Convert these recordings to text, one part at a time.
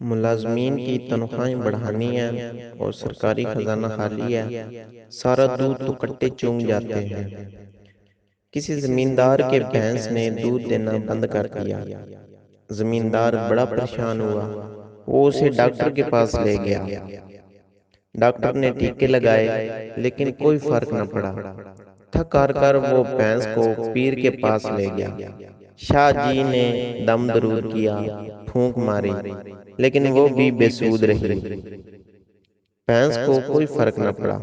ملازمین کی تنخواہیں بڑھانی ہیں اور سرکاری خزانہ خالی ہے۔ سارا دودھ تو کٹے چونگ جاتے ہیں۔ کسی زمیندار کے بھینس نے دودھ دینا بند کر دیا۔ زمیندار بڑا پریشان ہوا۔ وہ اسے ڈاکٹر کے پاس لے گیا۔ ڈاکٹر نے ٹیکے لگائے لیکن کوئی فرق نہ پڑا۔ تھک ہار کر وہ بھینس کو پیر کے پاس لے گیا۔ شاہ جی نے دم درود کیا، پھونک ماری، لیکن وہ بھی بے سود رہی۔ بھینس کو کوئی فرق نہ پڑا۔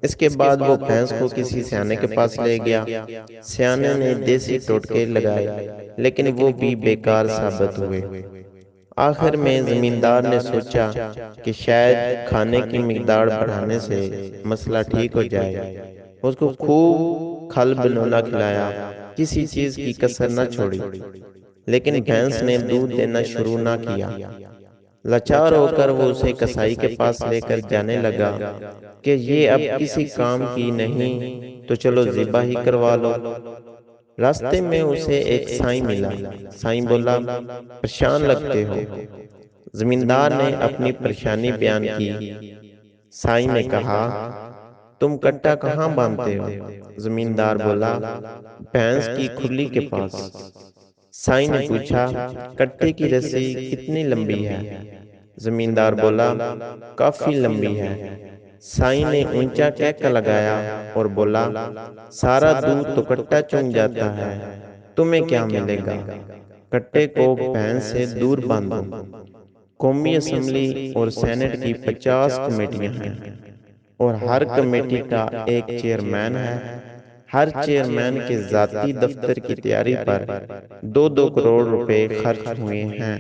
اس کے بعد وہ بھینس کو کسی سیانے کے پاس لے گیا۔ سیانے نے دیسی ٹوٹکے لگائے لیکن وہ بھی بیکار ثابت ہوئے۔ آخر میں زمیندار نے سوچا کہ شاید کھانے کی مقدار بڑھانے سے مسئلہ ٹھیک ہو جائے۔ اس کو خوب کھل بلونا کھلایا، کسی چیز کی کسر نہ چھوڑی، لیکن بھینس نے دودھ دینا شروع نہ کیا۔ لاچار ہو کر وہ اسے کسائی کے پاس لے کر جانے لگا کہ یہ اب کسی کام کی نہیں تو چلو ذبح ہی کروا لو۔ راستے میں اسے ایک سائیں ملا۔ سائیں بولا، پریشان لگتے ہو۔ زمیندار نے اپنی پریشانی بیان کی۔ سائیں نے کہا، تم کٹا کہاں باندھتے ہو؟ زمیندار بولا، بھینس کی کھرلی کے پاس۔ سائیں نے پوچھا، کٹے کی رسی کتنی لمبی ہے؟ زمیندار بولا، کافی لمبی ہے۔ سائیں نے اونچا کہکا لگایا اور بولا، سارا دودھ تو کٹا چونگ جاتا ہے، تمہیں کیا ملے گا؟ کٹے کو بھینس سے دور باندھو۔ قومی اسمبلی اور سینٹ کی 50 کمیٹیاں ہیں اور ہر کمیٹی کا ایک چیئرمین ہے۔ ہر چیئرمین کے ذاتی دفتر کی تیاری پر 2-2 کروڑ روپے خرچ ہوئے ہیں۔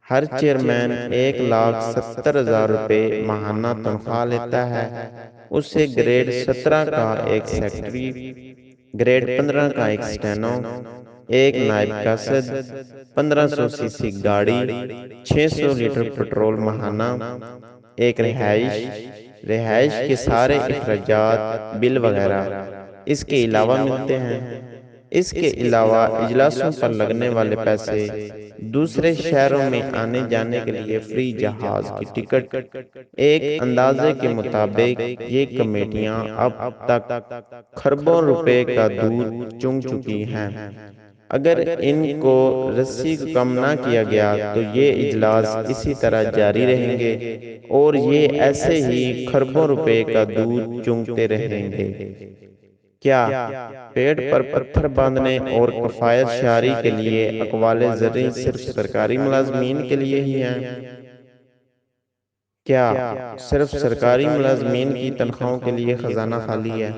ہر چیئرمین 1,70,000 روپے ماہانہ تنخواہ لیتا ہے۔ اسے گریڈ 17 کا ایک سیکرٹری، گریڈ 15 کا ایک سٹینو، ایک نائب قاصد، 1500 سی سی گاڑی، 600 لیٹر پٹرول ماہانہ، ایک رہائش کے سارے اخراجات، بل وغیرہ اس کے علاوہ ملتے ہیں۔ اس کے علاوہ اجلاسوں پر لگنے والے پیسے، دوسرے شہروں میں آنے جانے کے لیے فری جہاز کی ٹکٹ، ایک اندازے کے مطابق یہ کمیٹیاں اب تک کھربوں روپے کا دودھ چونگ چکی ہیں۔ اگر ان کو رسی کو کم نہ کیا گیا تو یہ اجلاس اسی طرح جاری رہیں گے اور یہ ایسے ہی کھربوں روپے کا دودھ چونگتے رہیں گے۔ کیا پیٹ پر پتھر باندھنے اور کفایت شعاری کے لیے اقوال زرعی صرف سرکاری ملازمین کے لیے ہی ہیں؟ کیا صرف سرکاری ملازمین کی تنخواہوں کے لیے خزانہ خالی ہے؟